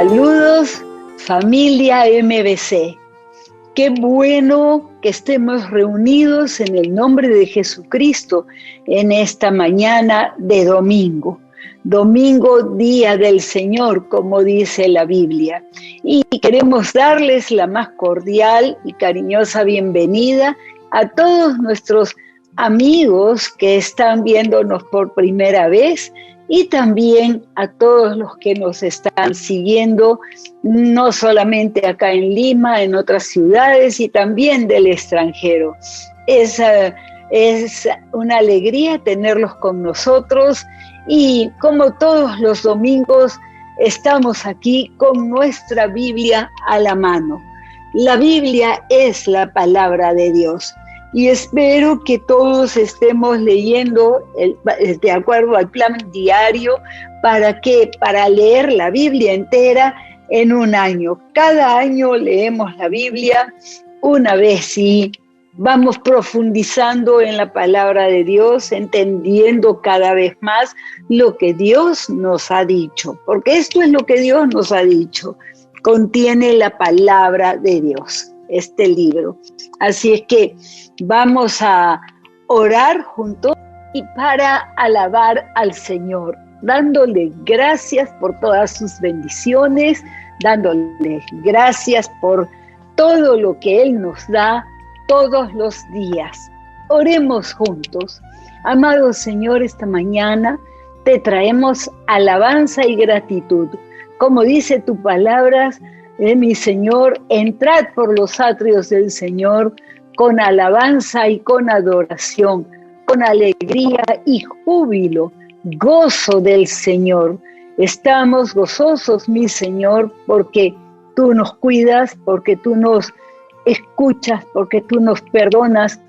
Saludos, familia MBC. Qué bueno que estemos reunidos en el nombre de Jesucristo en esta mañana de domingo. Domingo, día del Señor, como dice la Biblia. Y queremos darles la más cordial y cariñosa bienvenida a todos nuestros amigos que están viéndonos por primera vez y también a todos los que nos están siguiendo, no solamente acá en Lima, en otras ciudades y también del extranjero. Es una alegría tenerlos con nosotros y como todos los domingos estamos aquí con nuestra Biblia a la mano. La Biblia es la palabra de Dios. Y espero que todos estemos leyendo de acuerdo al plan diario. ¿Para qué? Para leer la Biblia entera en un año. Cada año leemos la Biblia una vez y vamos profundizando en la palabra de Dios, entendiendo cada vez más lo que Dios nos ha dicho. Porque esto es lo que Dios nos ha dicho. Contiene la palabra de Dios, este libro. Así es que vamos a orar juntos y para alabar al Señor, dándole gracias por todas sus bendiciones, dándole gracias por todo lo que Él nos da todos los días. Oremos juntos. Amado Señor, esta mañana te traemos alabanza y gratitud. Como dice tu palabra, mi Señor, entrad por los atrios del Señor con alabanza y con adoración, con alegría y júbilo, gozo del Señor. Estamos gozosos, mi Señor, porque tú nos cuidas, porque tú nos escuchas, porque tú nos perdonas.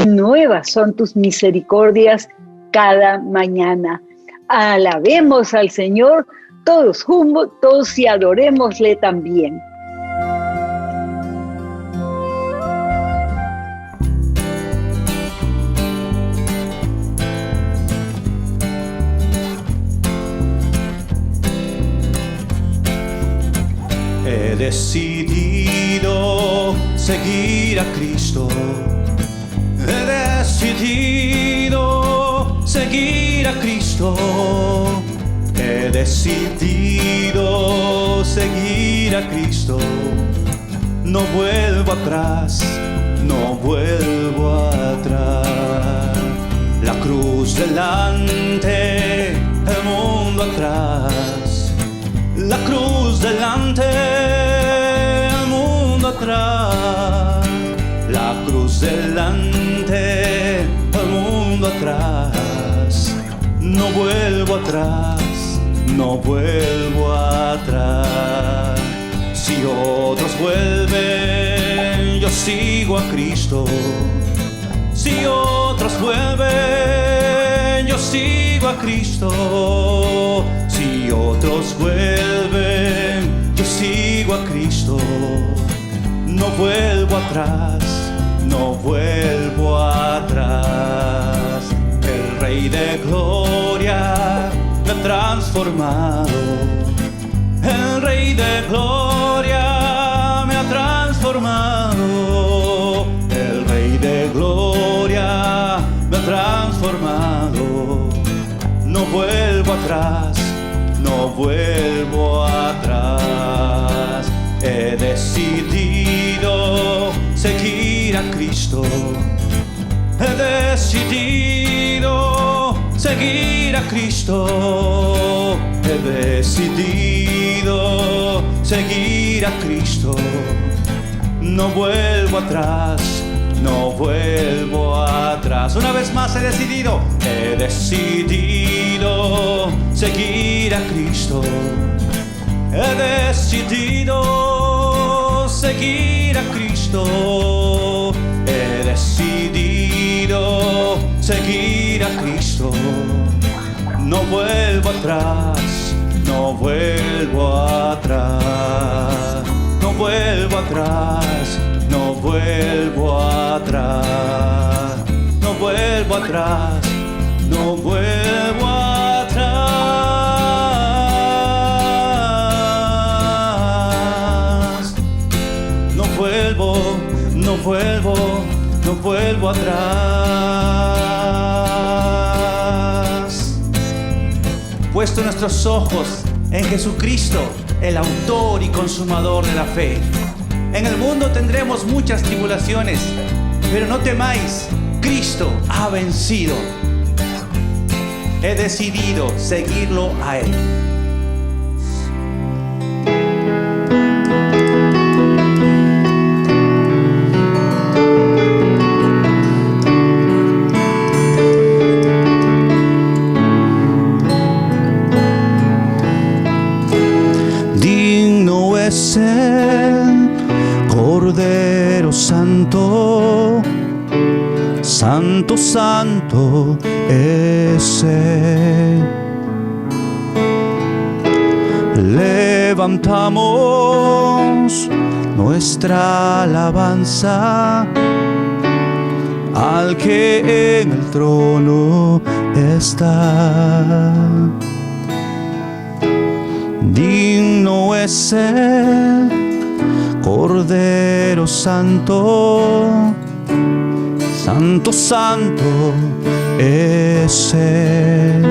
Nuevas son tus misericordias cada mañana. Alabemos al Señor todos juntos y adorémosle también. He decidido seguir a Cristo. He decidido seguir a Cristo. He decidido seguir a Cristo. No vuelvo atrás, no vuelvo atrás. La cruz delante, el mundo atrás. La cruz delante, el mundo atrás. La cruz delante, el mundo atrás. No vuelvo atrás, no vuelvo atrás. Si otros vuelven, yo sigo a Cristo. Si otros vuelven, yo sigo a Cristo. Si otros vuelven, yo sigo a Cristo. No vuelvo atrás, no vuelvo atrás. El Rey de Gloria me ha transformado. El Rey de Gloria me ha transformado. El Rey de Gloria me ha transformado. No vuelvo atrás, no vuelvo atrás. He decidido seguir a Cristo. He decidido seguir a Cristo. He decidido seguir a Cristo. No vuelvo atrás, no vuelvo atrás. Una vez más he decidido seguir a Cristo. He decidido seguir a Cristo. He decidido seguir a Cristo. No vuelvo atrás, no vuelvo atrás. No vuelvo atrás, no vuelvo atrás. No vuelvo atrás, no vuelvo atrás. vuelvo atrás. Puesto nuestros ojos en Jesucristo, el autor y consumador de la fe. En el mundo tendremos muchas tribulaciones, pero no temáis, Cristo ha vencido. He decidido seguirlo a Él. Digno es el Cordero Santo, Santo, Santo es Él. Levantamos nuestra alabanza al que en el trono está. Digno es el Cordero Santo, Santo, Santo es Él.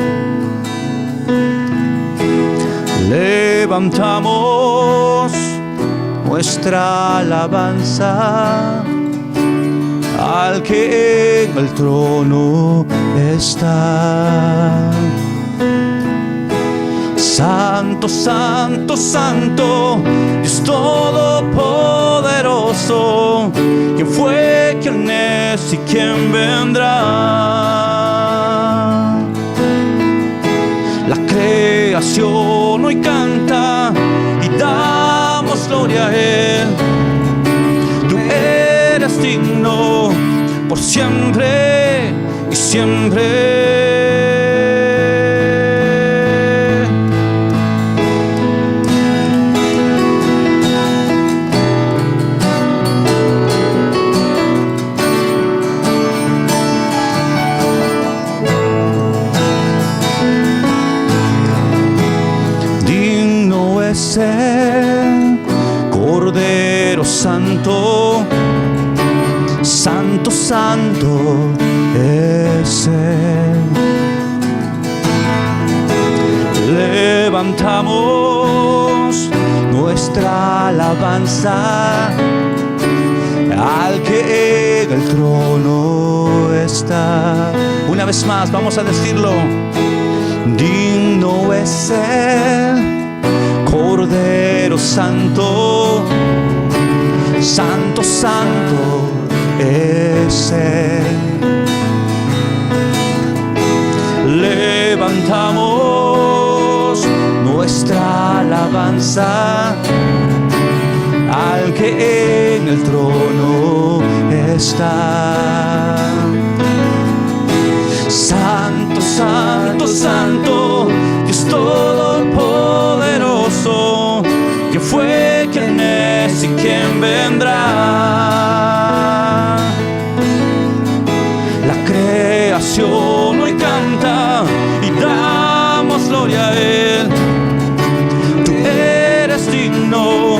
Levantamos nuestra alabanza al que en el trono está. Santo, Santo, Santo, Dios Todopoderoso, ¿quién fue, quién es y quién vendrá? La creación hoy canta y damos gloria a Él. Tú eres digno por siempre y siempre. Es el Cordero Santo, Santo, Santo es Él. Levantamos nuestra alabanza al que en el trono está. Una vez más, vamos a decirlo. Digno es Él, Cordero Santo, Santo, Santo es Él. Levantamos nuestra alabanza al que en el trono está. Santo, Santo, Santo, Dios Todopoderoso, ¿quién fue, quién es y quién vendrá? La creación hoy canta y damos gloria a Él. Tú eres digno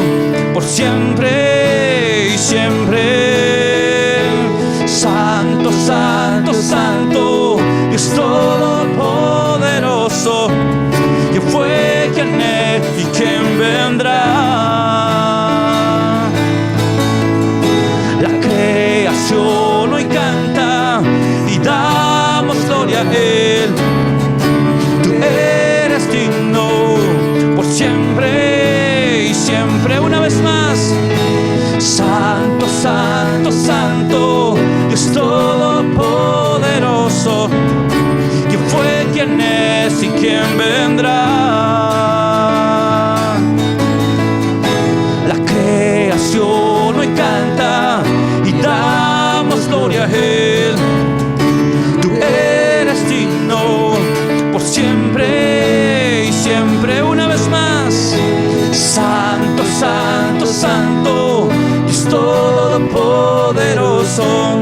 por siempre y siempre. Santo, Santo, Santo, Dios Todopoderoso, ¿quién fue, quién es y quién vendrá? La creación hoy canta y damos gloria a Él. Tú eres digno por siempre y siempre. Una vez más. Santo, Santo, Santo, Dios Todopoderoso, ¿quién fue, quién es y quién vendrá? La creación hoy canta y damos gloria a Él. Tú eres digno por siempre y siempre. Una vez más. Santo, Santo, Santo, Dios Todopoderoso,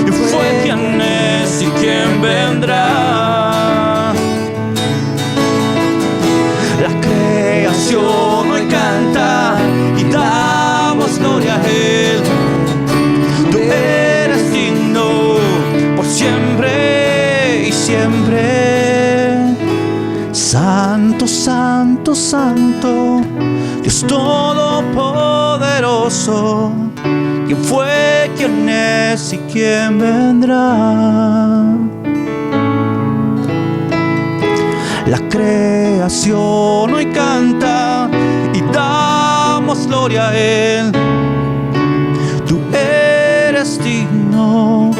¿quién fue, quién es y quién vendrá? La creación hoy canta y damos gloria a Él. es todopoderoso. ¿Quién fue, quién es y quién vendrá? La creación hoy canta y damos gloria a Él. Tú eres digno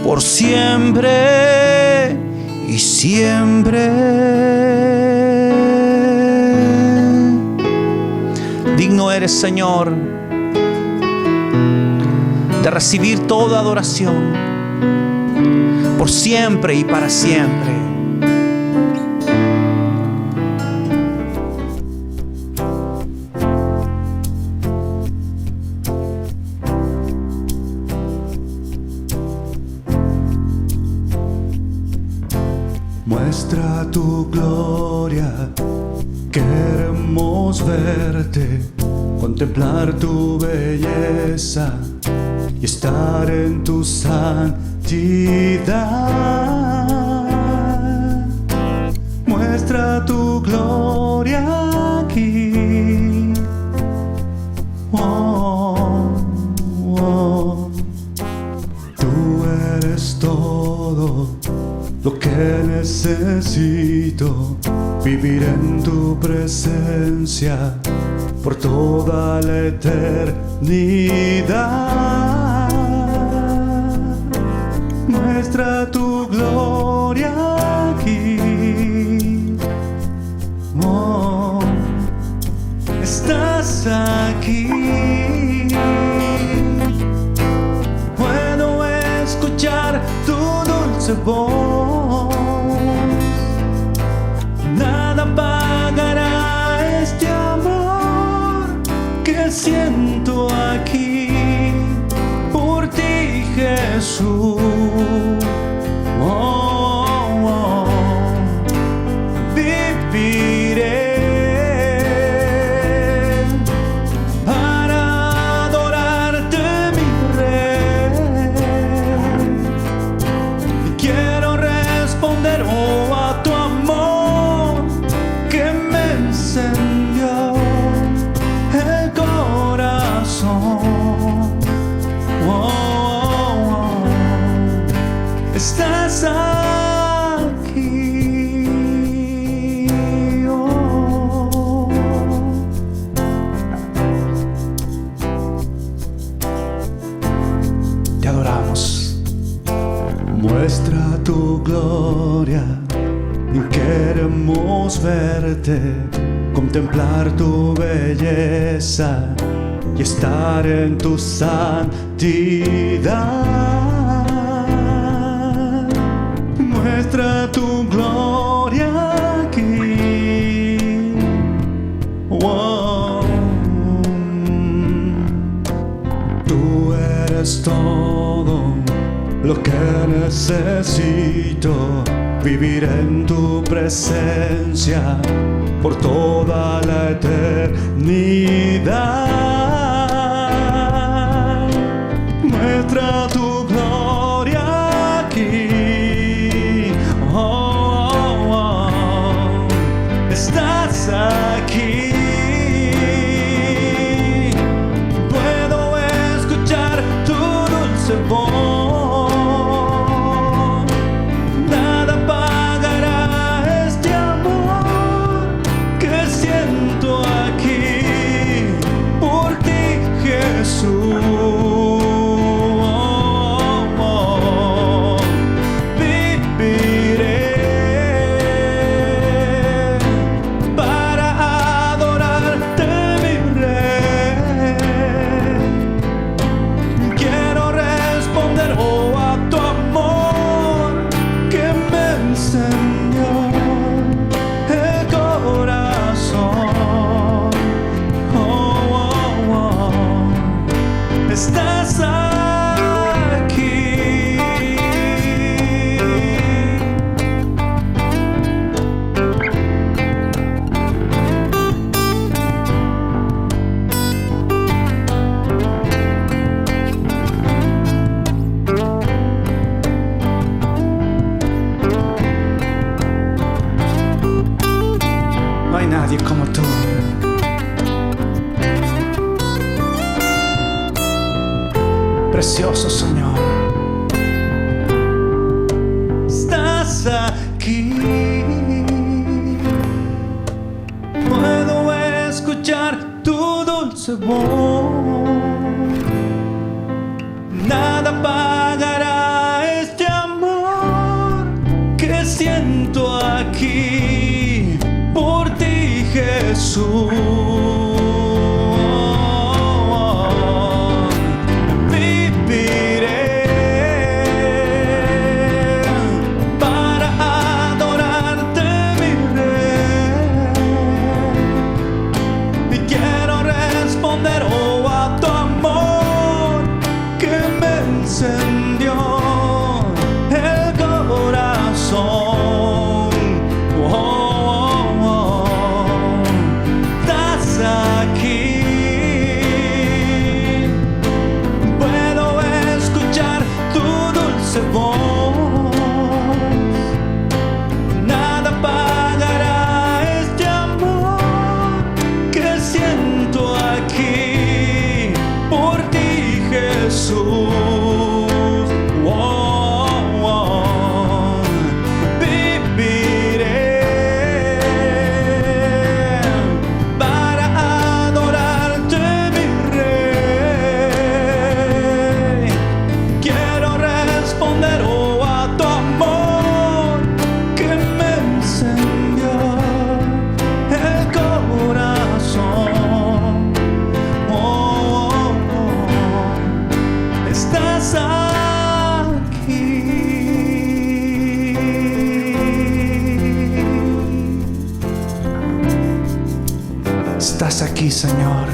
por siempre y siempre. Digno eres, Señor, de recibir toda adoración por siempre y para siempre. Muestra tu gloria, queremos verte, contemplar tu belleza y estar en tu santidad. Muestra tu gloria aquí. Oh, oh. Tú eres todo lo que necesito, vivir en tu presencia por toda la eternidad. Muestra tu gloria aquí. Oh, estás aquí. Puedo escuchar tu dulce voz. Nada apagará este amor que siento aquí por ti, Jesús. Oh, oh. Viviré para adorarte, mi Rey. Y quiero responder a tu amor que me encendió el corazón. Oh, oh, oh. Estás aquí. Oh. Te adoramos. Muestra tu gloria, queremos verte, contemplar tu belleza y estar en tu santidad. Muestra tu gloria aquí. Wow. Tú eres todo lo que necesito, vivir en tu presencia por toda la eternidad. Muestra tu gloria aquí. Oh, oh, oh. Estás aquí. Puedo escuchar tu dulce voz. precioso, Señor. Estás aquí. Puedo escuchar tu dulce voz. Nada apagará este amor que siento aquí por ti, Jesús. Estás aquí, Señor.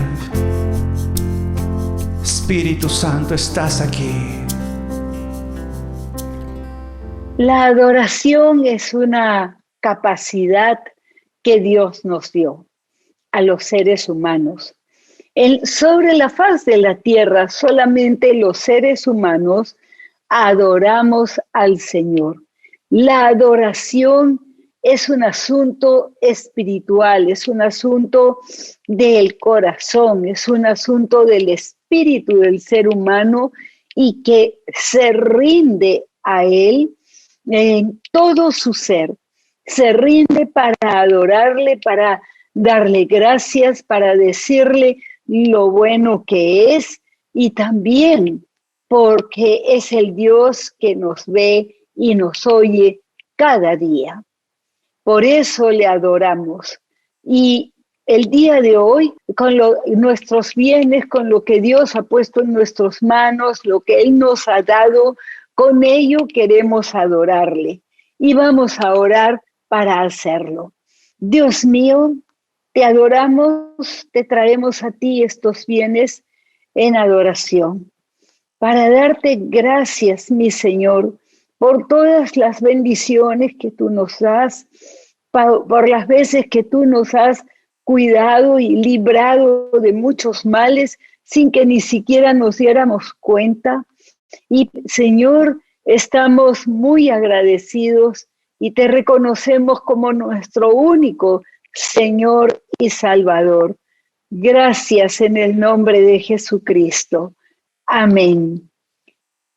Espíritu Santo, estás aquí. La adoración es una capacidad que Dios nos dio a los seres humanos. Sobre la faz de la tierra, solamente los seres humanos adoramos al Señor. La adoración es un asunto espiritual, es un asunto del corazón, es un asunto del espíritu del ser humano y que se rinde a Él en todo su ser. Se rinde para adorarle, para darle gracias, para decirle lo bueno que es y también porque es el Dios que nos ve y nos oye cada día. Por eso le adoramos. Y el día de hoy, con nuestros bienes, con lo que Dios ha puesto en nuestras manos, lo que Él nos ha dado, con ello queremos adorarle. Y vamos a orar para hacerlo. Dios mío, te adoramos, te traemos a ti estos bienes en adoración. Para darte gracias, mi Señor, por todas las bendiciones que tú nos das, por las veces que tú nos has cuidado y librado de muchos males sin que ni siquiera nos diéramos cuenta. Y Señor, estamos muy agradecidos y te reconocemos como nuestro único Señor y Salvador. Gracias en el nombre de Jesucristo. Amén.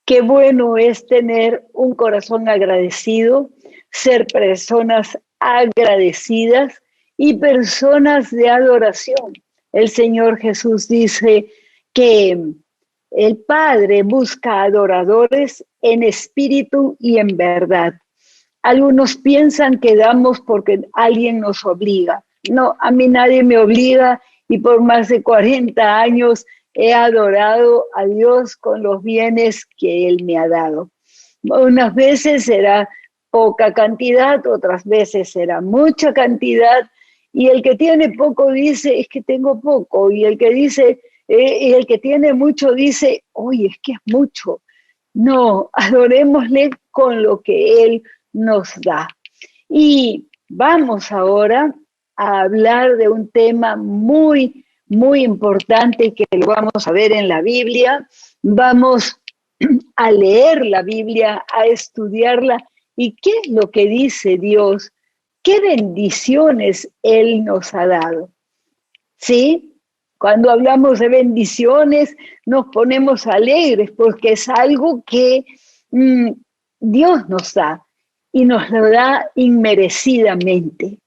Qué bueno es tener un corazón agradecido, ser personas agradecidas y personas de adoración. El Señor Jesús dice que el Padre busca adoradores en espíritu y en verdad. Algunos piensan que damos porque alguien nos obliga. No, a mí nadie me obliga y por más de 40 años he adorado a Dios con los bienes que Él me ha dado. Unas veces será poca cantidad, otras veces será mucha cantidad, y el que tiene poco dice, es que tengo poco, y el que dice, y el que tiene mucho dice, oye, es que es mucho. No, adorémosle con lo que Él nos da. Y vamos ahora a hablar de un tema muy importante que lo vamos a ver en la Biblia. Vamos a leer la Biblia, a estudiarla. ¿Y qué es lo que dice Dios? ¿Qué bendiciones Él nos ha dado? ¿Sí? Cuando hablamos de bendiciones, nos ponemos alegres porque es algo que Dios nos da y nos lo da inmerecidamente.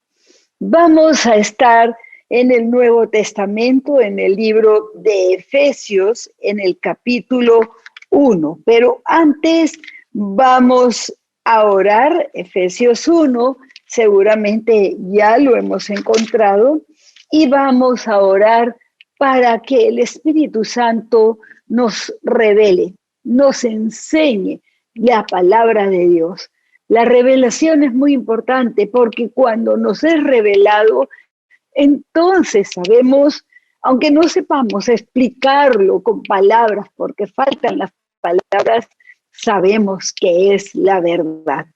Vamos a estar en el Nuevo Testamento, en el libro de Efesios, en el capítulo 1. Pero antes vamos a orar. Efesios 1, seguramente ya lo hemos encontrado, y vamos a orar para que el Espíritu Santo nos revele, nos enseñe la palabra de Dios. La revelación es muy importante porque cuando nos es revelado, entonces sabemos, aunque no sepamos explicarlo con palabras, porque faltan las palabras, sabemos que es la verdad.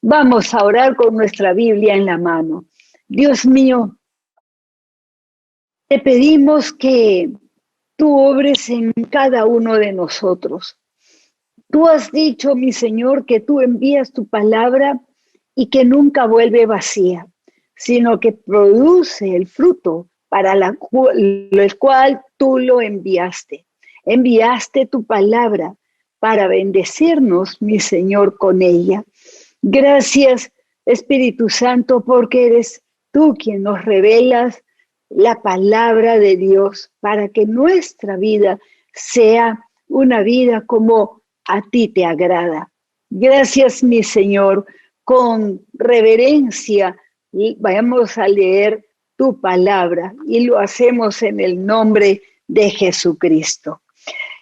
Vamos a orar con nuestra Biblia en la mano. Dios mío, te pedimos que tú obres en cada uno de nosotros. Tú has dicho, mi Señor, que tú envías tu palabra y que nunca vuelve vacía, sino que produce el fruto para el cual tú lo enviaste. Enviaste tu palabra para bendecirnos, mi Señor, con ella. Gracias, Espíritu Santo, porque eres tú quien nos revelas la palabra de Dios para que nuestra vida sea una vida como a ti te agrada. Gracias, mi Señor, con reverencia vamos a leer tu palabra y lo hacemos en el nombre de Jesucristo.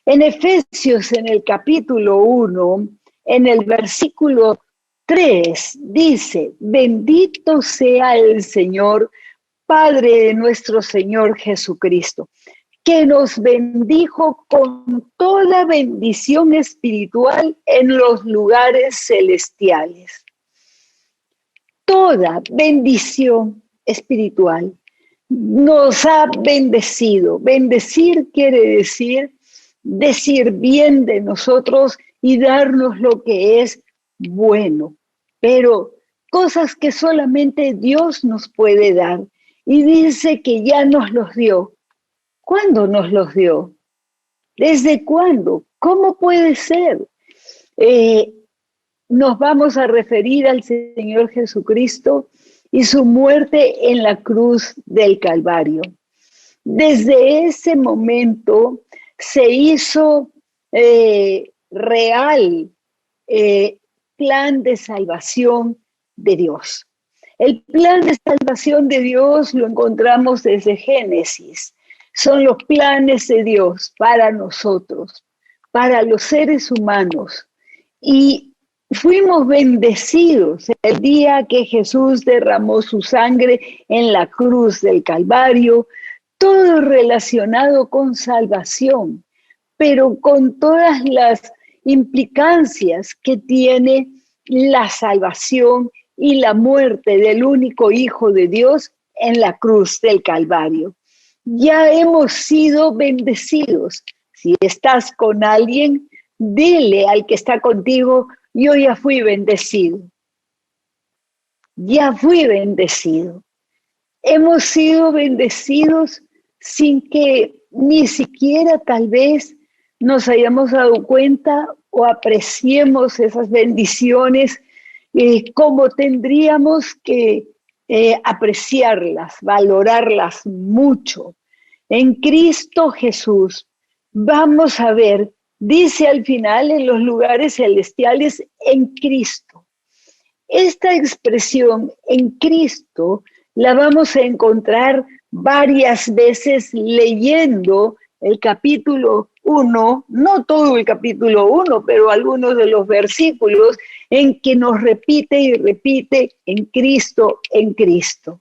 En Efesios, en el capítulo 1, en el versículo 3, dice: bendito sea el Señor, Padre de nuestro Señor Jesucristo, que nos bendijo con toda bendición espiritual en los lugares celestiales. Toda bendición espiritual nos ha bendecido. Bendecir quiere decir bien de nosotros y darnos lo que es bueno, pero cosas que solamente Dios nos puede dar. Y dice que ya nos los dio. ¿Cuándo nos los dio? ¿Desde cuándo? ¿Cómo puede ser? Nos vamos a referir al Señor Jesucristo y su muerte en la cruz del Calvario. Desde ese momento se hizo real plan de salvación de Dios. El plan de salvación de Dios lo encontramos desde Génesis. Son los planes de Dios para nosotros, para los seres humanos. Y fuimos bendecidos el día que Jesús derramó su sangre en la cruz del Calvario, todo relacionado con salvación, pero con todas las implicancias que tiene la salvación y la muerte del único Hijo de Dios en la cruz del Calvario. Ya hemos sido bendecidos. Si estás con alguien, dile al que está contigo: yo ya fui bendecido. Ya fui bendecido. Hemos sido bendecidos sin que ni siquiera tal vez nos hayamos dado cuenta o apreciemos esas bendiciones como tendríamos que apreciarlas, valorarlas mucho. En Cristo Jesús vamos a ver, dice al final, en los lugares celestiales, en Cristo. Esta expresión, en Cristo, la vamos a encontrar varias veces leyendo el capítulo 1, no todo el capítulo 1, pero algunos de los versículos en que nos repite y repite en Cristo, en Cristo.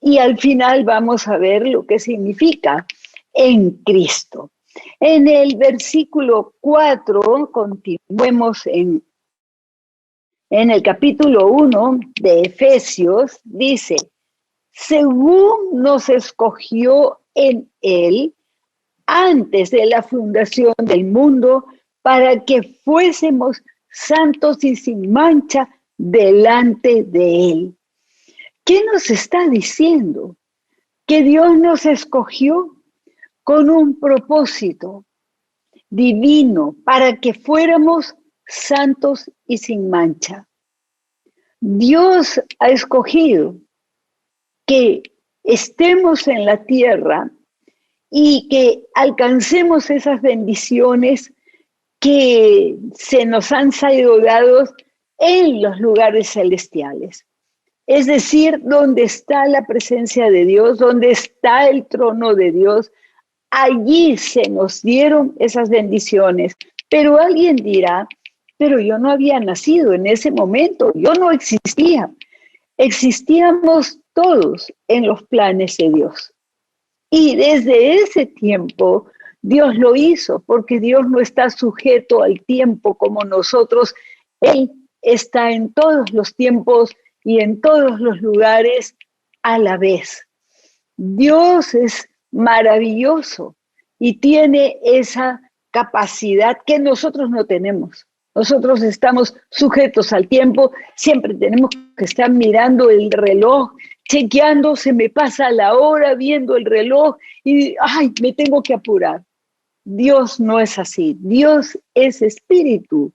Y al final vamos a ver lo que significa en Cristo. En el versículo 4, continuemos en el capítulo 1 de Efesios, dice: según nos escogió en Él antes de la fundación del mundo, para que fuésemos santos y sin mancha delante de Él. ¿Qué nos está diciendo? Que Dios nos escogió. con un propósito divino para que fuéramos santos y sin mancha. Dios ha escogido que estemos en la tierra y que alcancemos esas bendiciones que se nos han sido dados en los lugares celestiales. Es decir, donde está la presencia de Dios, donde está el trono de Dios, allí se nos dieron esas bendiciones. Pero alguien dirá, pero yo no había nacido en ese momento, yo no existía. Existíamos todos en los planes de Dios. Y desde ese tiempo Dios lo hizo, porque Dios no está sujeto al tiempo como nosotros. Él está en todos los tiempos y en todos los lugares a la vez. Dios es maravilloso y tiene esa capacidad que nosotros no tenemos. Nosotros estamos sujetos al tiempo, siempre tenemos que estar mirando el reloj, chequeando, se me pasa la hora viendo el reloj y ¡ay, me tengo que apurar! Dios no es así, Dios es espíritu.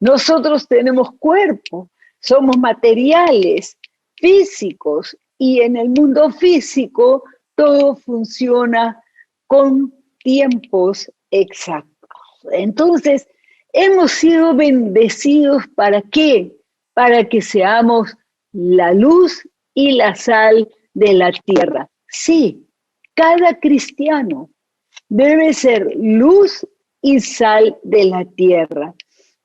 Nosotros tenemos cuerpo, somos materiales, físicos, y en el mundo físico todo funciona con tiempos exactos. Entonces, hemos sido bendecidos, ¿para qué? Para que seamos la luz y la sal de la tierra. Sí, cada cristiano debe ser luz y sal de la tierra.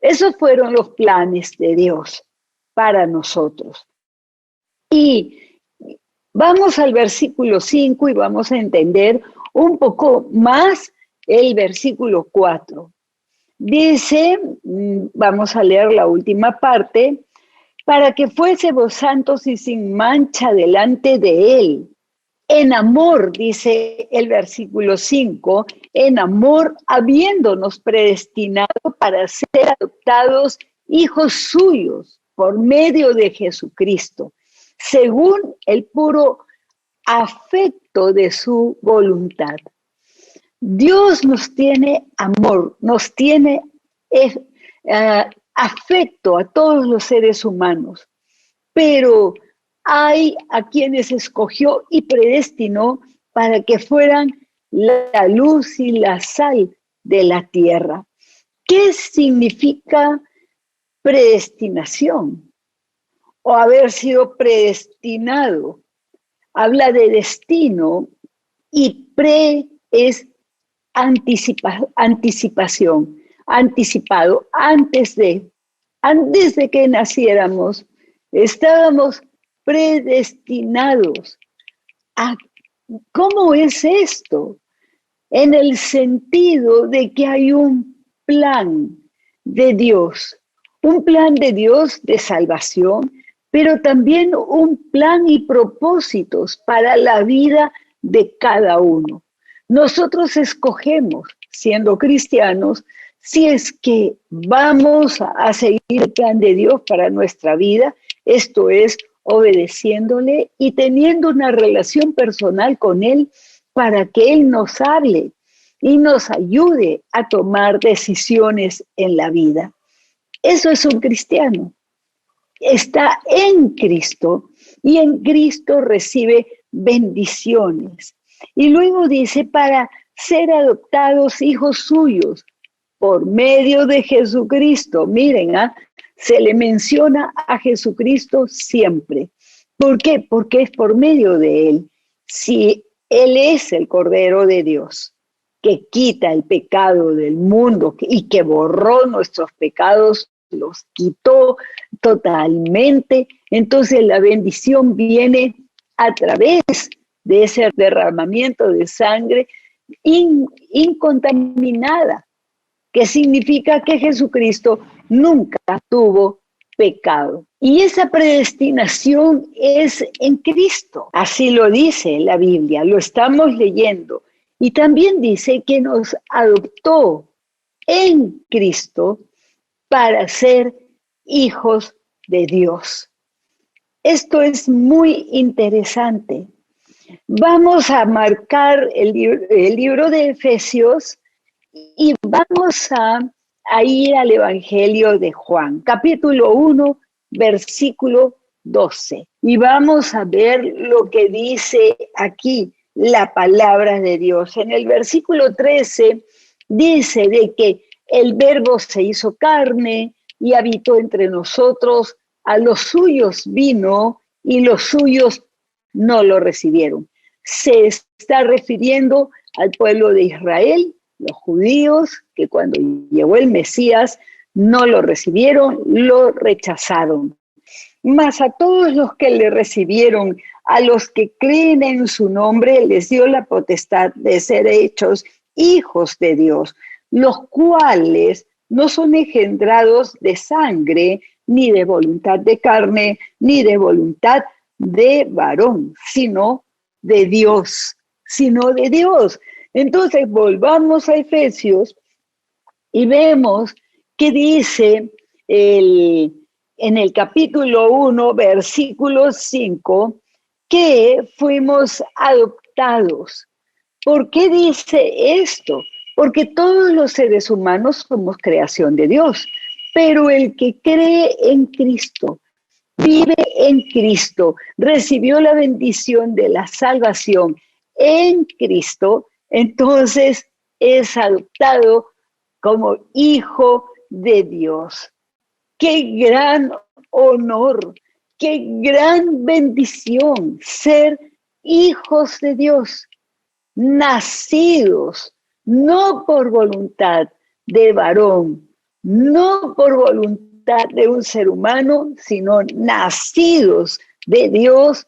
Esos fueron los planes de Dios para nosotros. Y vamos al versículo 5 y vamos a entender un poco más el versículo 4. Dice, vamos a leer la última parte, para que fuésemos santos y sin mancha delante de Él. En amor, dice el versículo 5, en amor, habiéndonos predestinado para ser adoptados hijos suyos por medio de Jesucristo, según el puro afecto de su voluntad. Dios nos tiene amor, nos tiene afecto a todos los seres humanos, pero hay a quienes escogió y predestinó para que fueran la luz y la sal de la tierra. ¿Qué significa predestinación? O haber sido predestinado. Habla de destino y pre es anticipación, anticipado, antes de que naciéramos, estábamos predestinados. ¿Cómo es esto? En el sentido de que hay un plan de Dios de salvación, pero también un plan y propósitos para la vida de cada uno. Nosotros escogemos, siendo cristianos, si es que vamos a seguir el plan de Dios para nuestra vida, esto es, obedeciéndole y teniendo una relación personal con Él para que Él nos hable y nos ayude a tomar decisiones en la vida. Eso es un cristiano. Está en Cristo y en Cristo recibe bendiciones. Y luego dice, para ser adoptados hijos suyos por medio de Jesucristo. Miren, se le menciona a Jesucristo siempre. ¿Por qué? Porque es por medio de Él. Si Él es el Cordero de Dios, que quita el pecado del mundo y que borró nuestros pecados, los quitó totalmente, entonces la bendición viene a través de ese derramamiento de sangre incontaminada, que significa que Jesucristo nunca tuvo pecado. Y esa predestinación es en Cristo. Así lo dice la Biblia, lo estamos leyendo. Y también dice que nos adoptó en Cristo para ser hijos de Dios. Esto es muy interesante, Vamos a marcar el libro de Efesios y vamos a ir al Evangelio de Juan, capítulo 1, versículo 12. Y vamos a ver lo que dice aquí la palabra de Dios. En el versículo 13 dice de que el Verbo se hizo carne y habitó entre nosotros, a los suyos vino y los suyos no lo recibieron. Se está refiriendo al pueblo de Israel, los judíos, que cuando llegó el Mesías no lo recibieron, lo rechazaron. Mas a todos los que le recibieron, a los que creen en su nombre, les dio la potestad de ser hechos hijos de Dios, los cuales no son engendrados de sangre, ni de voluntad de carne, ni de voluntad de varón, sino de Dios, Entonces volvamos a Efesios y vemos que dice en el capítulo 1, versículo 5, que fuimos adoptados. ¿Por qué dice esto? Porque todos los seres humanos somos creación de Dios, pero el que cree en Cristo, vive en Cristo, recibió la bendición de la salvación en Cristo, entonces es adoptado como hijo de Dios. ¡Qué gran honor! ¡Qué gran bendición ser hijos de Dios! Nacidos no por voluntad de varón, no por voluntad de un ser humano, sino nacidos de Dios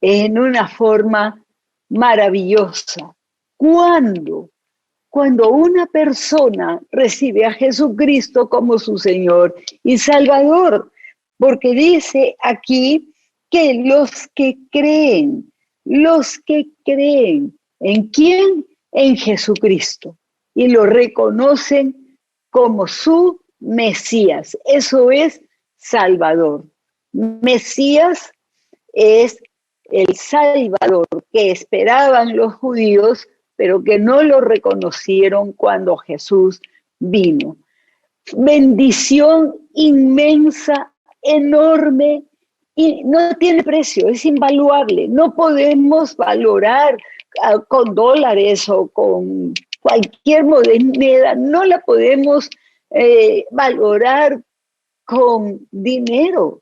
en una forma maravillosa. ¿Cuándo? Cuando una persona recibe a Jesucristo como su Señor y Salvador, porque dice aquí que los que creen, ¿en quién? En Jesucristo, y lo reconocen como su Mesías. Eso es Salvador. Mesías es el Salvador que esperaban los judíos, pero que no lo reconocieron cuando Jesús vino. Bendición inmensa, enorme, y no tiene precio, es invaluable. No podemos valorar con dólares o con cualquier moneda, no la podemos valorar con dinero,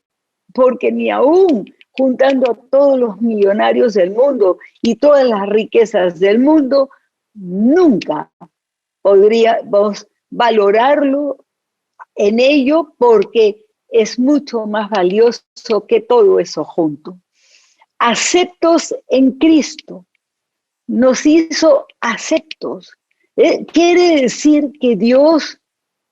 porque ni aún juntando a todos los millonarios del mundo y todas las riquezas del mundo, nunca podríamos valorarlo en ello, porque es mucho más valioso que todo eso junto. Aceptos en Cristo, nos hizo aceptos. Quiere decir que Dios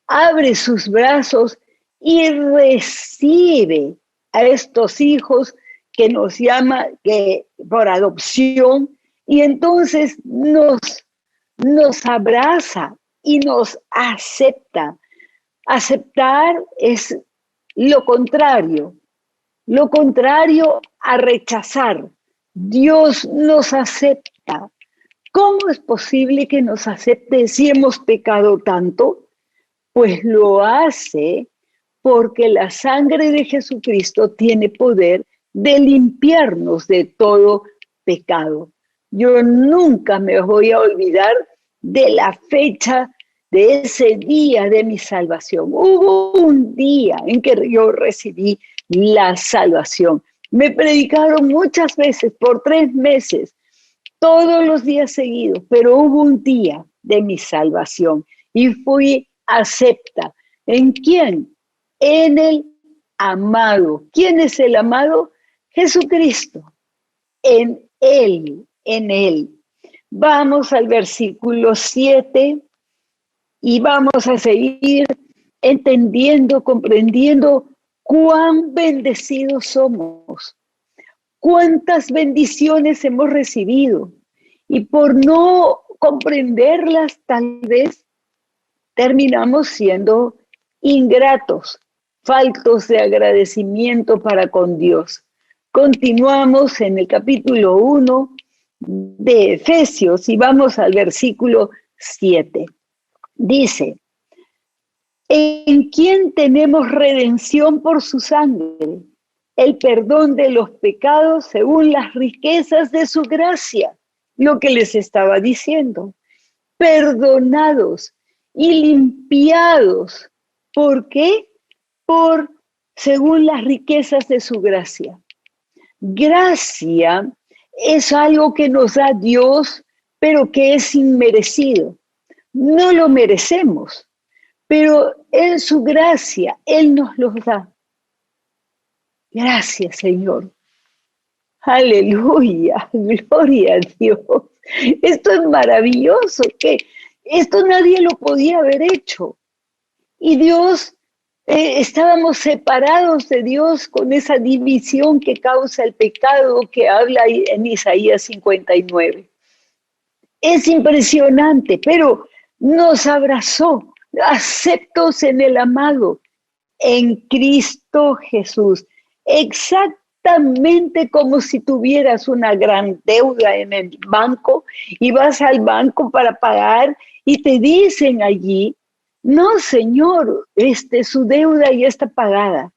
abre sus brazos y recibe a estos hijos que nos llama por adopción, y entonces nos abraza y nos acepta. Aceptar es lo contrario a rechazar. Dios nos acepta. ¿Cómo es posible que nos acepte si hemos pecado tanto? Pues lo hace porque la sangre de Jesucristo tiene poder de limpiarnos de todo pecado. Yo nunca me voy a olvidar de la fecha de ese día de mi salvación. Hubo un día en que yo recibí la salvación. Me predicaron muchas veces por 3 meses, todos los días seguidos, pero hubo un día de mi salvación y fui acepta. ¿En quién? En el amado. ¿Quién es el amado? Jesucristo. En Él. Vamos al versículo 7 y vamos a seguir entendiendo, comprendiendo cuán bendecidos somos, cuántas bendiciones hemos recibido, y por no comprenderlas tal vez terminamos siendo ingratos, faltos de agradecimiento para con Dios. Continuamos en el capítulo 1 de Efesios y vamos al versículo 7. Dice, en quien tenemos redención por su sangre, el perdón de los pecados según las riquezas de su gracia. Lo que les estaba diciendo, perdonados y limpiados. ¿Por qué? Según las riquezas de su gracia. Gracia es algo que nos da Dios, pero que es inmerecido. No lo merecemos, pero en su gracia, Él nos los da. Gracias, Señor. Aleluya, gloria a Dios. Esto es maravilloso, que esto nadie lo podía haber hecho. Y Dios, estábamos separados de Dios con esa división que causa el pecado que habla en Isaías 59. Es impresionante, pero nos abrazó, aceptos en el amado, en Cristo Jesús. Exactamente como si tuvieras una gran deuda en el banco y vas al banco para pagar y te dicen allí, no, señor, su deuda ya está pagada.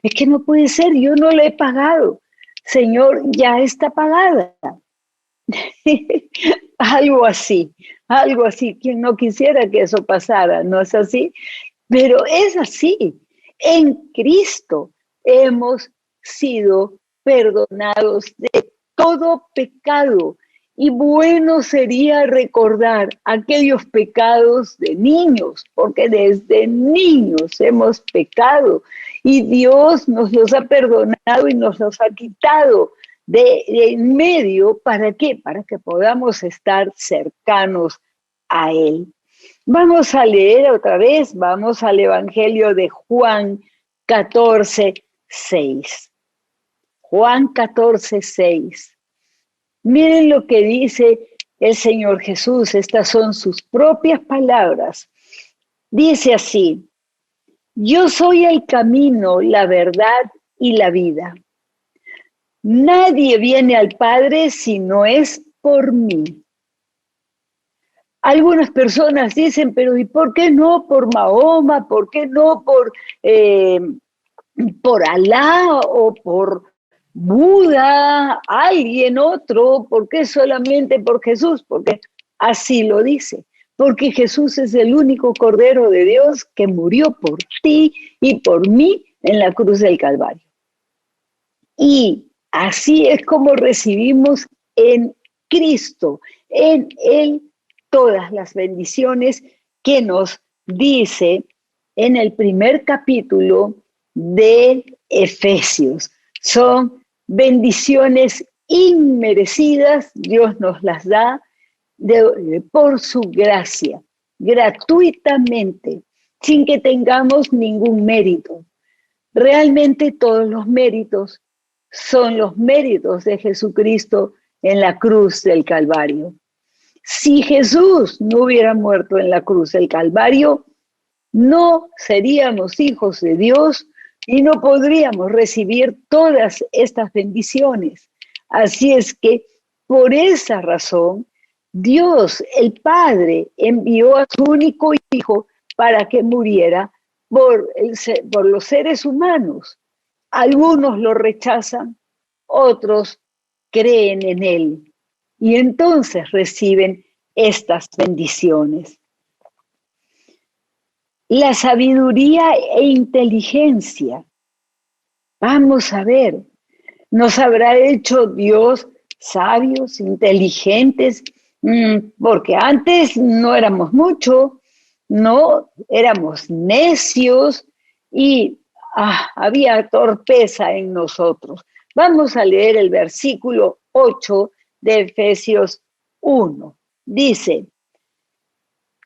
Es que no puede ser, yo no la he pagado. Señor, ya está pagada. Algo así. Quien no quisiera que eso pasara, ¿no es así? Pero es así. En Cristo hemos sido perdonados de todo pecado. Y bueno sería recordar aquellos pecados de niños, porque desde niños hemos pecado y Dios nos los ha perdonado y nos los ha quitado de en medio. ¿Para qué? Para que podamos estar cercanos a Él. Vamos a leer otra vez, vamos al Evangelio de Juan 14:6. Juan 14:6. Miren lo que dice el Señor Jesús, estas son sus propias palabras. Dice así, yo soy el camino, la verdad y la vida. Nadie viene al Padre si no es por mí. Algunas personas dicen, pero ¿y por qué no por Mahoma? ¿Por qué no por Alá o por Buda, alguien otro? ¿Por qué solamente por Jesús? Porque así lo dice. Porque Jesús es el único Cordero de Dios que murió por ti y por mí en la cruz del Calvario. Y así es como recibimos en Cristo, en Él, todas las bendiciones que nos dice en el primer capítulo de Efesios. Son bendiciones inmerecidas, Dios nos las da por su gracia, gratuitamente, sin que tengamos ningún mérito. Realmente todos los méritos son los méritos de Jesucristo en la cruz del Calvario. Si Jesús no hubiera muerto en la cruz del Calvario, no seríamos hijos de Dios y no podríamos recibir todas estas bendiciones. Así es que, por esa razón, Dios, el Padre, envió a su único Hijo para que muriera por los seres humanos. Algunos lo rechazan, otros creen en Él y entonces reciben estas bendiciones. La sabiduría e inteligencia. Vamos a ver, ¿nos habrá hecho Dios sabios, inteligentes? Porque antes no éramos mucho, no éramos necios y había torpeza en nosotros. Vamos a leer el versículo 8 de Efesios 1. Dice,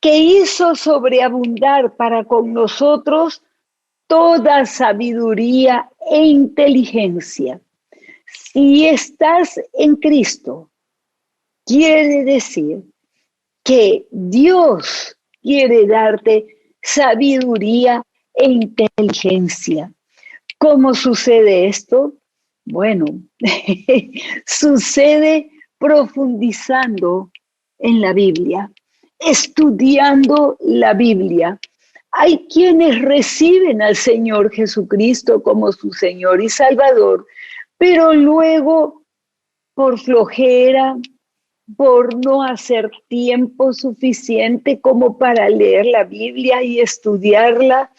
que hizo sobreabundar para con nosotros toda sabiduría e inteligencia. Si estás en Cristo, quiere decir que Dios quiere darte sabiduría e inteligencia. ¿Cómo sucede esto? Bueno, sucede profundizando en la Biblia, estudiando la Biblia. Hay quienes reciben al Señor Jesucristo como su Señor y Salvador, pero luego, por flojera, por no hacer tiempo suficiente como para leer la Biblia y estudiarla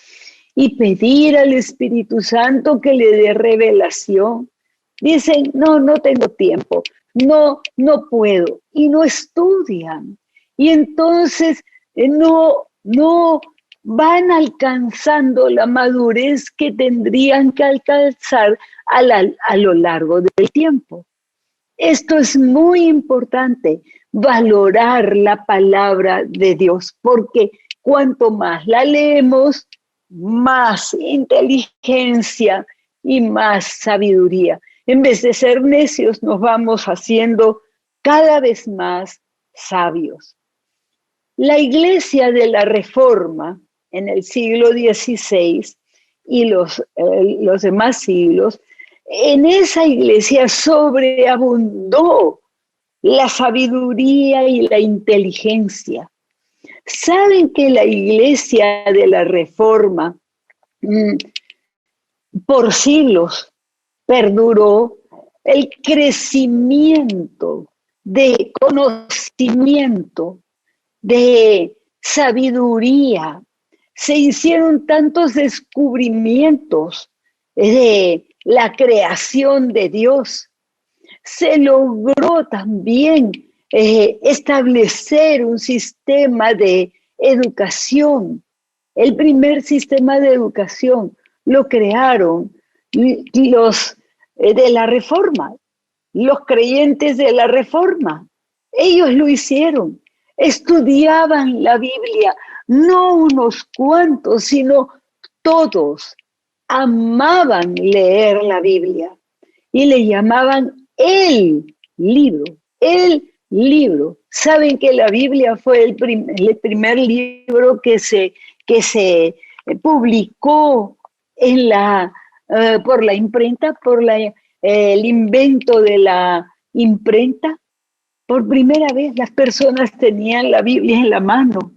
y pedir al Espíritu Santo que le dé revelación, dicen, no tengo tiempo, no puedo, y no estudian. Y entonces no van alcanzando la madurez que tendrían que alcanzar a lo largo del tiempo. Esto es muy importante, valorar la palabra de Dios, porque cuanto más la leemos, más inteligencia y más sabiduría. En vez de ser necios, nos vamos haciendo cada vez más sabios. La Iglesia de la Reforma en el siglo XVI y los demás siglos, en esa iglesia sobreabundó la sabiduría y la inteligencia. ¿Saben que la Iglesia de la Reforma por siglos perduró el crecimiento de conocimiento, de sabiduría? Se hicieron tantos descubrimientos de la creación de Dios. Se logró también establecer un sistema de educación. El primer sistema de educación lo crearon los de la Reforma, los creyentes de la Reforma. Ellos lo hicieron. Estudiaban la Biblia, no unos cuantos, sino todos. Amaban leer la Biblia y le llamaban el libro. Saben que la Biblia fue el primer libro que se publicó por la imprenta, el invento de la imprenta. Por primera vez las personas tenían la Biblia en la mano.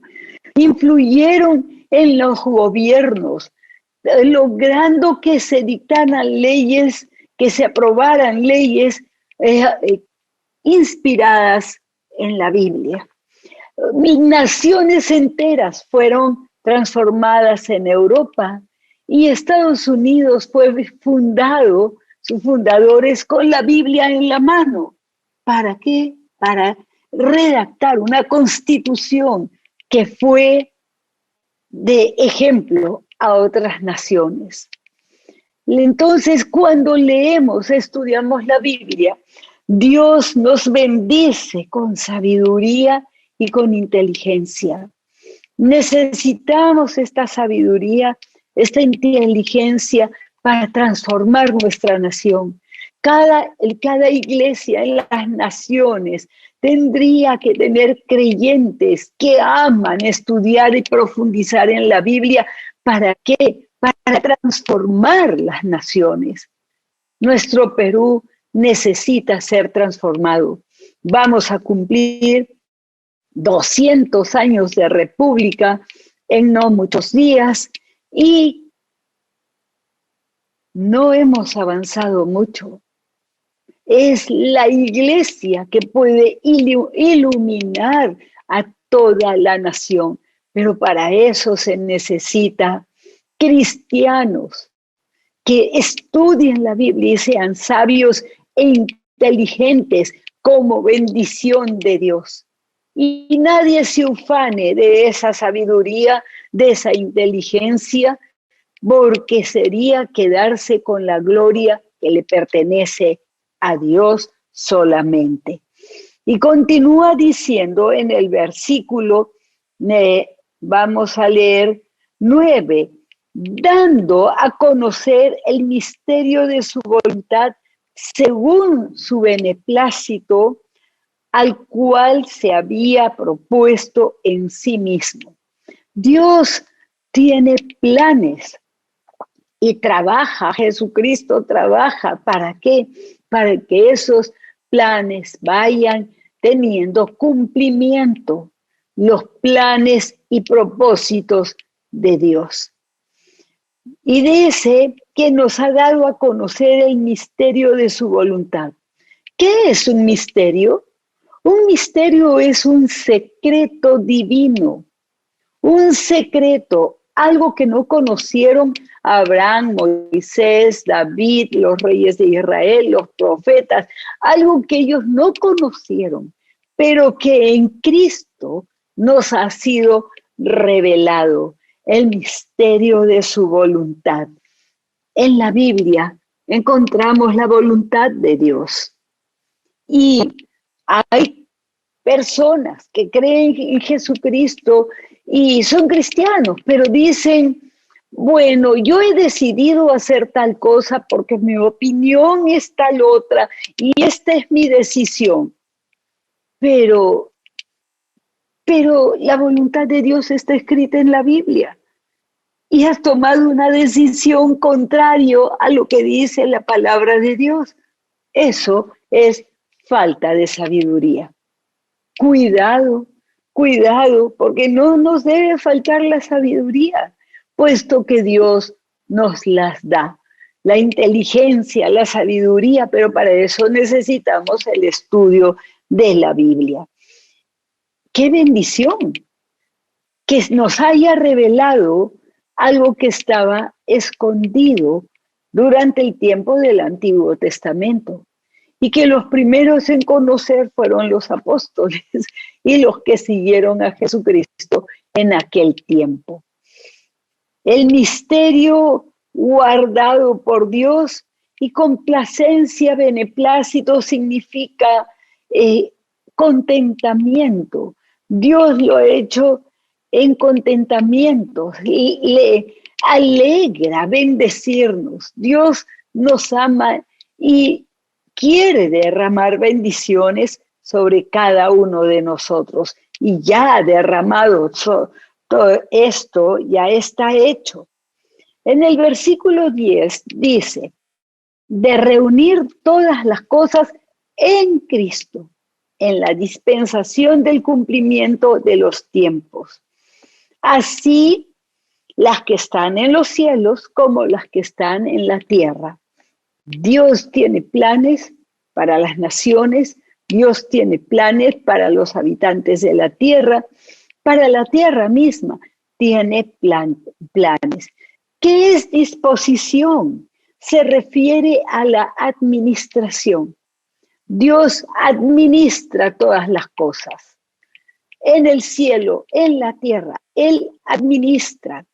Influyeron en los gobiernos, logrando que se dictaran leyes, que se aprobaran leyes inspiradas en la Biblia. Naciones enteras fueron transformadas en Europa y Estados Unidos fue fundado, sus fundadores, con la Biblia en la mano. ¿Para qué? Para redactar una constitución que fue de ejemplo a otras naciones. Entonces, cuando leemos, estudiamos la Biblia, Dios nos bendice con sabiduría y con inteligencia. Necesitamos esta sabiduría, esta inteligencia para transformar nuestra nación. Cada iglesia en las naciones tendría que tener creyentes que aman estudiar y profundizar en la Biblia. ¿Para qué? Para transformar las naciones. Nuestro Perú necesita ser transformado. Vamos a cumplir 200 años de república en no muchos días y no hemos avanzado mucho. Es la iglesia que puede iluminar a toda la nación, pero para eso se necesita cristianos que estudien la Biblia y sean sabios e inteligentes como bendición de Dios. Y nadie se ufane de esa sabiduría, de esa inteligencia, porque sería quedarse con la gloria que le pertenece a Dios solamente. Y continúa diciendo en el versículo, vamos a leer 9, dando a conocer el misterio de su voluntad según su beneplácito, al cual se había propuesto en sí mismo. Dios tiene planes y trabaja, Jesucristo trabaja. ¿Para qué? Para que esos planes vayan teniendo cumplimiento, los planes y propósitos de Dios. Y dice que nos ha dado a conocer el misterio de su voluntad. ¿Qué es un misterio? Un misterio es un secreto divino, un secreto, algo que no conocieron Abraham, Moisés, David, los reyes de Israel, los profetas, algo que ellos no conocieron, pero que en Cristo nos ha sido revelado, el misterio de su voluntad. En la Biblia encontramos la voluntad de Dios y hay personas que creen en Jesucristo y son cristianos, pero dicen, bueno, yo he decidido hacer tal cosa porque mi opinión es tal otra y esta es mi decisión. Pero la voluntad de Dios está escrita en la Biblia y has tomado una decisión contraria a lo que dice la palabra de Dios. Eso es falta de sabiduría. Cuidado, cuidado, porque no nos debe faltar la sabiduría, puesto que Dios nos las da. La inteligencia, la sabiduría, pero para eso necesitamos el estudio de la Biblia. ¡Qué bendición! Que nos haya revelado algo que estaba escondido durante el tiempo del Antiguo Testamento. Y que los primeros en conocer fueron los apóstoles y los que siguieron a Jesucristo en aquel tiempo. El misterio guardado por Dios y complacencia, beneplácito significa contentamiento. Dios lo ha hecho en contentamiento y le alegra bendecirnos. Dios nos ama y quiere derramar bendiciones sobre cada uno de nosotros. Y ya ha derramado todo esto, ya está hecho. En el versículo 10 dice, de reunir todas las cosas en Cristo, en la dispensación del cumplimiento de los tiempos. Así las que están en los cielos como las que están en la tierra. Dios tiene planes para las naciones, Dios tiene planes para los habitantes de la tierra, para la tierra misma tiene planes. ¿Qué es disposición? Se refiere a la administración. Dios administra todas las cosas. En el cielo, en la tierra, Él administra.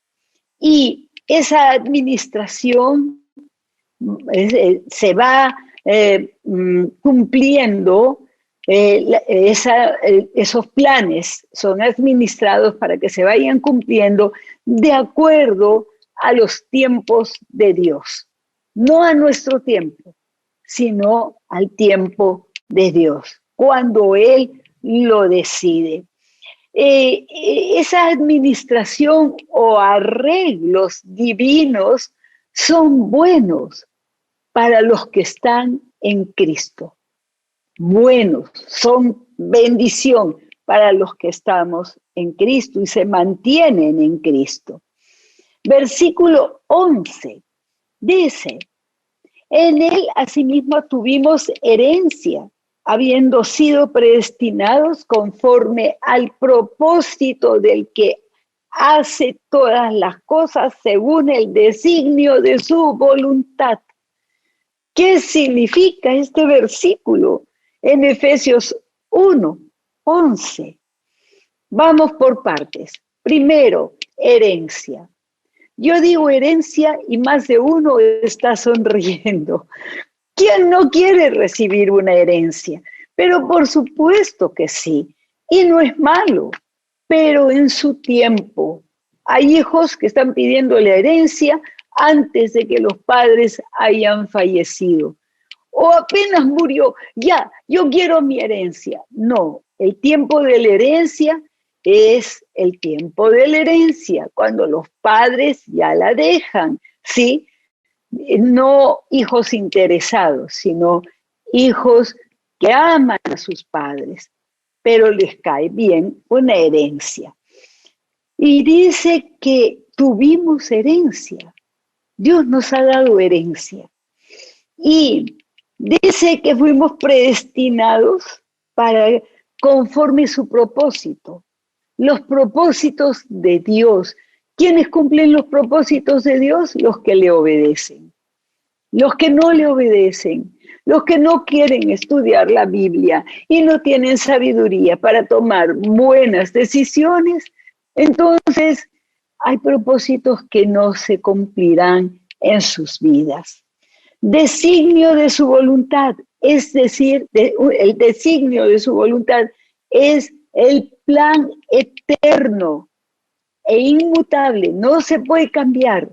Y esa administración se va cumpliendo, esos planes son administrados para que se vayan cumpliendo de acuerdo a los tiempos de Dios. No a nuestro tiempo, sino al tiempo de Dios, cuando Él lo decide. Esa administración o arreglos divinos son buenos para los que están en Cristo. Buenos, son bendición para los que estamos en Cristo y se mantienen en Cristo. Versículo 11 dice, en Él asimismo tuvimos herencia, habiendo sido predestinados conforme al propósito del que hace todas las cosas según el designio de su voluntad. ¿Qué significa este versículo en Efesios 1:11? Vamos por partes. Primero, herencia. Yo digo herencia y más de uno está sonriendo. ¿Quién no quiere recibir una herencia? Pero por supuesto que sí. Y no es malo, pero en su tiempo. Hay hijos que están pidiendo la herencia antes de que los padres hayan fallecido. O apenas murió, ya, yo quiero mi herencia. No, el tiempo de la herencia es el tiempo de la herencia, cuando los padres ya la dejan, ¿sí? No hijos interesados, sino hijos que aman a sus padres, pero les cae bien una herencia. Y dice que tuvimos herencia. Dios nos ha dado herencia. Y dice que fuimos predestinados para conforme su propósito. Los propósitos de Dios. ¿Quiénes cumplen los propósitos de Dios? Los que le obedecen. Los que no le obedecen, los que no quieren estudiar la Biblia y no tienen sabiduría para tomar buenas decisiones, entonces hay propósitos que no se cumplirán en sus vidas. Designio de su voluntad, es decir, el designio de su voluntad es el plan eterno e inmutable, no se puede cambiar,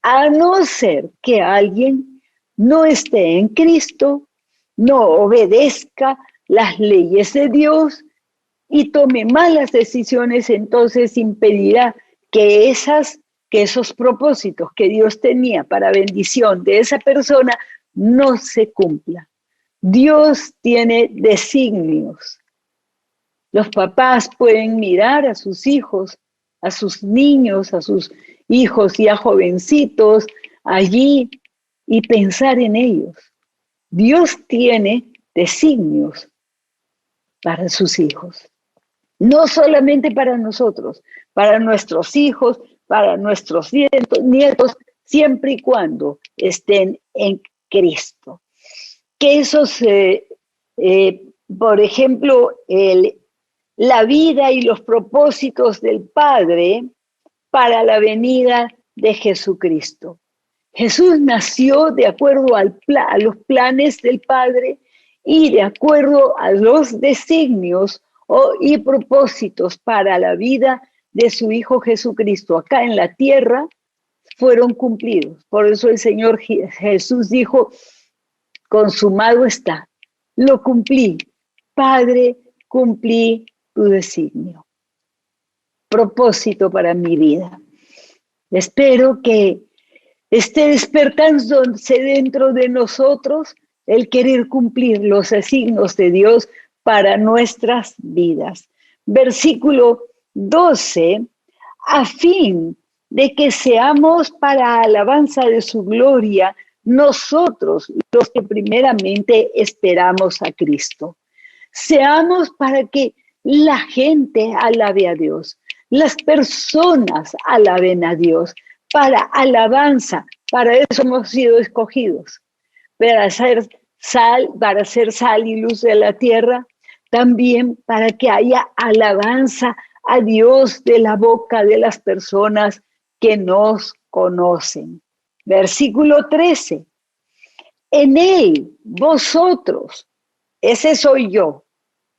a no ser que alguien no esté en Cristo, no obedezca las leyes de Dios y tome malas decisiones, entonces impedirá que esos propósitos que Dios tenía para bendición de esa persona no se cumplan. Dios tiene designios. Los papás pueden mirar a sus hijos, a sus niños, a sus hijos ya jovencitos allí y pensar en ellos. Dios tiene designios para sus hijos. No solamente para nosotros, para nuestros hijos, para nuestros nietos, siempre y cuando estén en Cristo. Que esos, por ejemplo, la vida y los propósitos del Padre para la venida de Jesucristo. Jesús nació de acuerdo a los planes del Padre y de acuerdo a los designios y propósitos para la vida de su Hijo Jesucristo acá en la tierra fueron cumplidos. Por eso el Señor Jesús dijo, consumado está, lo cumplí. Padre, cumplí tu designio. Propósito para mi vida. Espero que esté despertándose dentro de nosotros el querer cumplir los designios de Dios para nuestras vidas. Versículo 12, a fin de que seamos para alabanza de su gloria nosotros los que primeramente esperamos a Cristo. Seamos para que la gente alabe a Dios, las personas alaben a Dios, para alabanza, para eso hemos sido escogidos, para ser sal y luz de la tierra, también para que haya alabanza a Dios de la boca de las personas que nos conocen. Versículo 13. En él, vosotros, ese soy yo,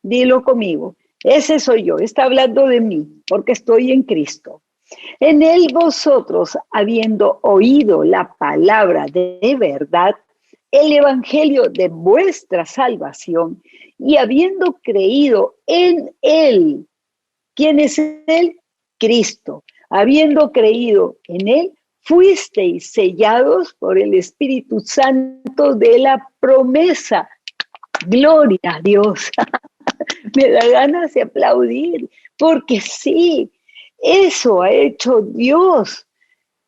dilo conmigo, ese soy yo, está hablando de mí, porque estoy en Cristo. En él vosotros, habiendo oído la palabra de verdad, el evangelio de vuestra salvación, y habiendo creído en él, ¿quién es él? Cristo. Habiendo creído en él, fuisteis sellados por el Espíritu Santo de la promesa. Gloria a Dios. Me da ganas de aplaudir, porque sí, eso ha hecho Dios,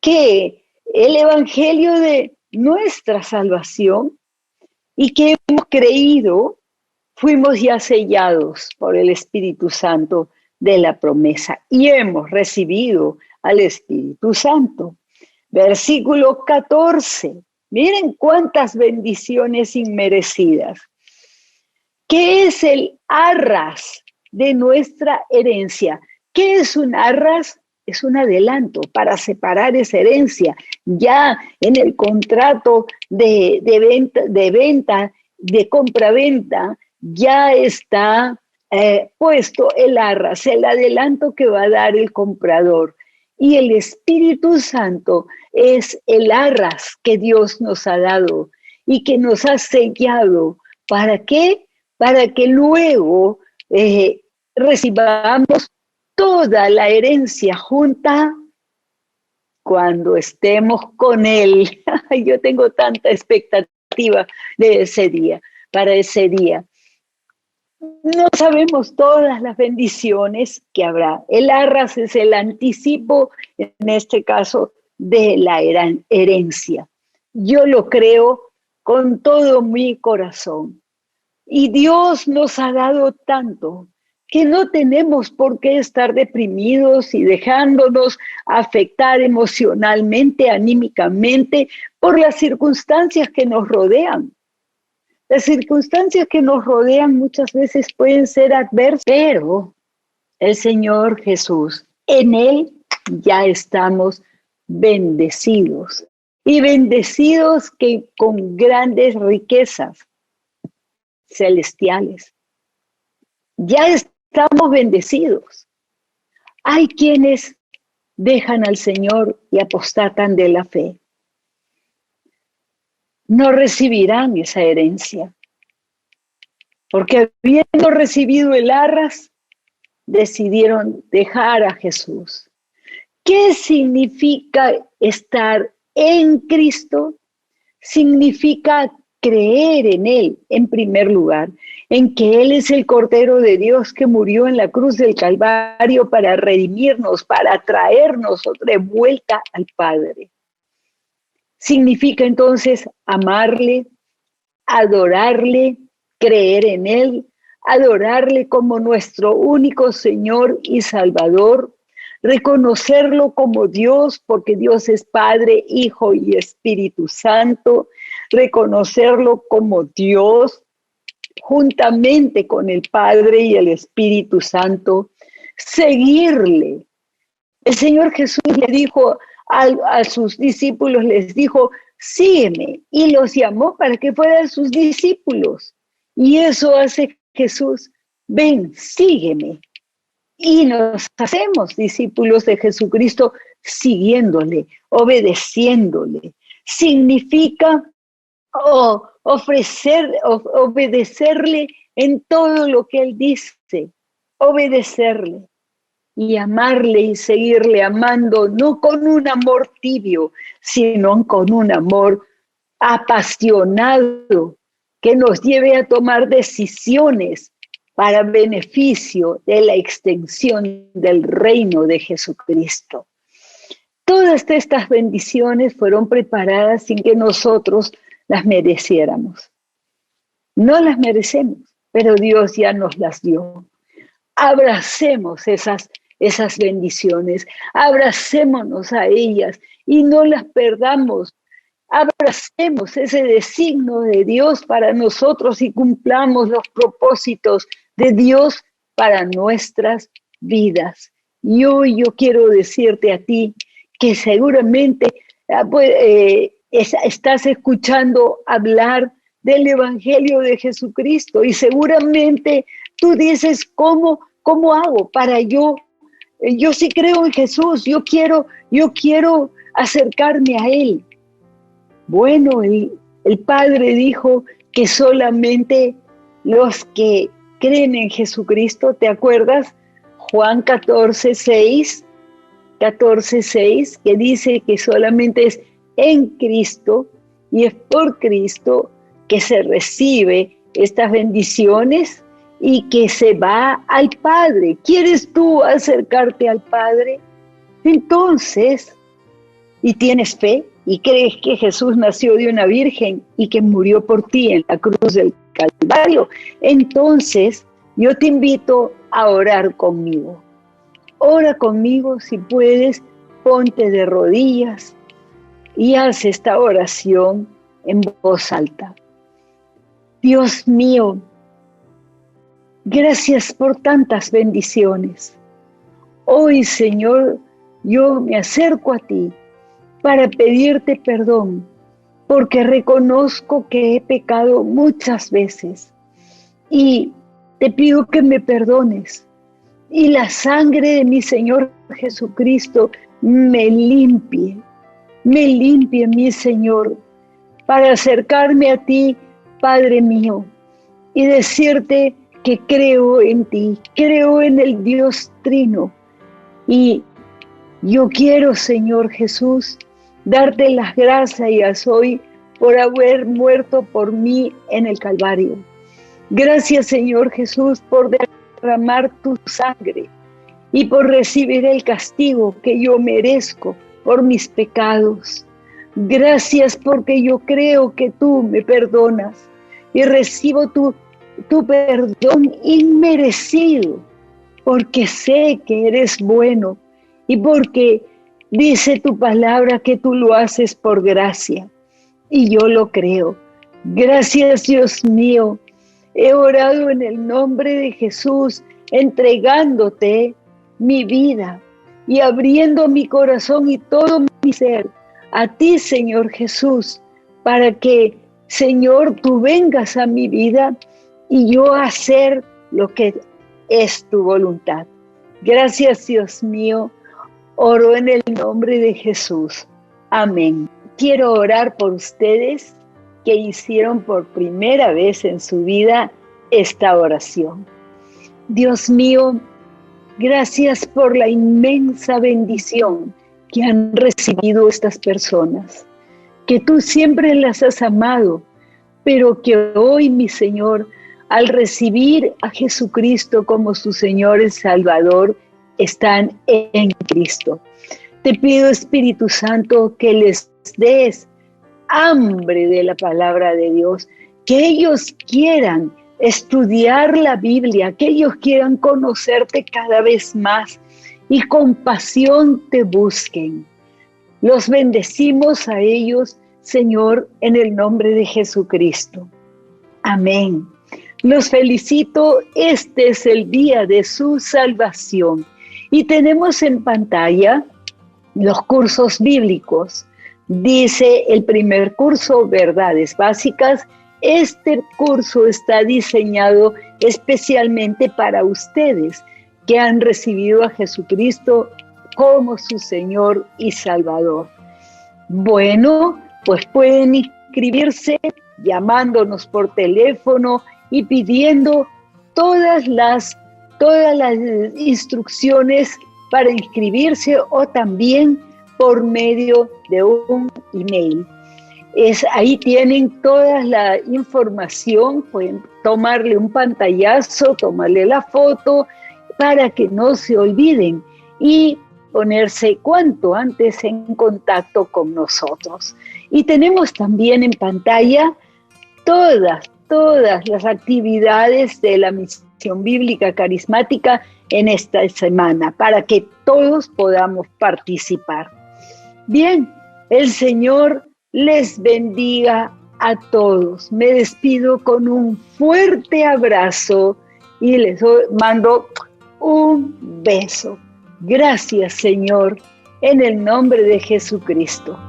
que el evangelio de nuestra salvación y que hemos creído, fuimos ya sellados por el Espíritu Santo de la promesa y hemos recibido al Espíritu Santo. Versículo 14. Miren cuántas bendiciones inmerecidas. ¿Qué es el arras de nuestra herencia? ¿Qué es un arras? Es un adelanto para separar esa herencia. Ya en el contrato de venta, de compra-venta, ya está puesto el arras, el adelanto que va a dar el comprador. Y el Espíritu Santo es el arras que Dios nos ha dado y que nos ha sellado. ¿Para qué? Para que luego recibamos toda la herencia junta cuando estemos con Él. Yo tengo tanta expectativa de ese día, para ese día. No sabemos todas las bendiciones que habrá. El arras es el anticipo, en este caso, de la herencia. Yo lo creo con todo mi corazón. Y Dios nos ha dado tanto que no tenemos por qué estar deprimidos y dejándonos afectar emocionalmente, anímicamente, por las circunstancias que nos rodean. Las circunstancias que nos rodean muchas veces pueden ser adversas, pero el Señor Jesús, en Él ya estamos bendecidos. Y bendecidos que con grandes riquezas celestiales. Ya estamos bendecidos. Hay quienes dejan al Señor y apostatan de la fe. No recibirán esa herencia, porque habiendo recibido el arras, decidieron dejar a Jesús. ¿Qué significa estar en Cristo? Significa creer en Él, en primer lugar, en que Él es el Cordero de Dios que murió en la cruz del Calvario para redimirnos, para traernos de vuelta al Padre. Significa entonces amarle, adorarle, creer en Él, adorarle como nuestro único Señor y Salvador, reconocerlo como Dios, porque Dios es Padre, Hijo y Espíritu Santo, reconocerlo como Dios, juntamente con el Padre y el Espíritu Santo, seguirle. El Señor Jesús le dijo a sus discípulos, les dijo, sígueme, y los llamó para que fueran sus discípulos. Y eso hace Jesús, ven, sígueme. Y nos hacemos discípulos de Jesucristo siguiéndole, obedeciéndole. Significa obedecerle en todo lo que Él dice, obedecerle y amarle y seguirle amando, no con un amor tibio, sino con un amor apasionado que nos lleve a tomar decisiones para beneficio de la extensión del reino de Jesucristo. Todas estas bendiciones fueron preparadas sin que nosotros las mereciéramos. No las merecemos, pero Dios ya nos las dio. Abracemos esas bendiciones, abracémonos a ellas y no las perdamos. Abracemos ese designio de Dios para nosotros y cumplamos los propósitos de Dios para nuestras vidas. Y hoy yo quiero decirte a ti que seguramente estás escuchando hablar del Evangelio de Jesucristo y seguramente tú dices, ¿cómo hago para yo sí creo en Jesús, yo quiero acercarme a Él? Bueno, el Padre dijo que solamente los que creen en Jesucristo, ¿te acuerdas? Juan 14:6, que dice que solamente es en Cristo y es por Cristo que se recibe estas bendiciones y que se va al Padre. ¿Quieres tú acercarte al Padre? Entonces, y tienes fe y crees que Jesús nació de una virgen y que murió por ti en la cruz del Calvario, entonces yo te invito a orar conmigo. Ora conmigo si puedes, ponte de rodillas y haz esta oración en voz alta. Dios mío, gracias por tantas bendiciones. Hoy, Señor, yo me acerco a ti para pedirte perdón, porque reconozco que he pecado muchas veces y te pido que me perdones. Y la sangre de mi Señor Jesucristo me limpie, mi Señor, para acercarme a ti, Padre mío, y decirte que creo en ti, creo en el Dios Trino. Y yo quiero, Señor Jesús, darte las gracias hoy por haber muerto por mí en el Calvario. Gracias, Señor Jesús, por derramar tu sangre y por recibir el castigo que yo merezco por mis pecados. Gracias porque yo creo que tú me perdonas y recibo tu perdón inmerecido, porque sé que eres bueno y porque dice tu palabra que tú lo haces por gracia, y yo lo creo. Gracias, Dios mío. He orado en el nombre de Jesús, entregándote mi vida y abriendo mi corazón y todo mi ser a ti, Señor Jesús, para que, Señor, tú vengas a mi vida y yo hacer lo que es tu voluntad. Gracias, Dios mío. Oro en el nombre de Jesús. Amén. Quiero orar por ustedes que hicieron por primera vez en su vida esta oración. Dios mío, gracias por la inmensa bendición que han recibido estas personas, que tú siempre las has amado, pero que hoy, mi Señor, al recibir a Jesucristo como su Señor y Salvador, están en Cristo. Te pido, Espíritu Santo, que les des hambre de la palabra de Dios, que ellos quieran estudiar la Biblia, que ellos quieran conocerte cada vez más y con pasión te busquen. Los bendecimos a ellos, Señor, en el nombre de Jesucristo. Amén. Los felicito, este es el día de su salvación. Y tenemos en pantalla los cursos bíblicos. Dice el primer curso, Verdades Básicas. Este curso está diseñado especialmente para ustedes que han recibido a Jesucristo como su Señor y Salvador. Bueno, pues pueden inscribirse llamándonos por teléfono y pidiendo todas las instrucciones para inscribirse o también por medio de un email. Ahí tienen toda la información, pueden tomarle un pantallazo, tomarle la foto para que no se olviden y ponerse cuanto antes en contacto con nosotros. Y tenemos también en pantalla todas las actividades de la Misión Bíblica Carismática en esta semana, para que todos podamos participar. Bien, el Señor les bendiga a todos. Me despido con un fuerte abrazo y les mando un beso. Gracias, Señor, en el nombre de Jesucristo.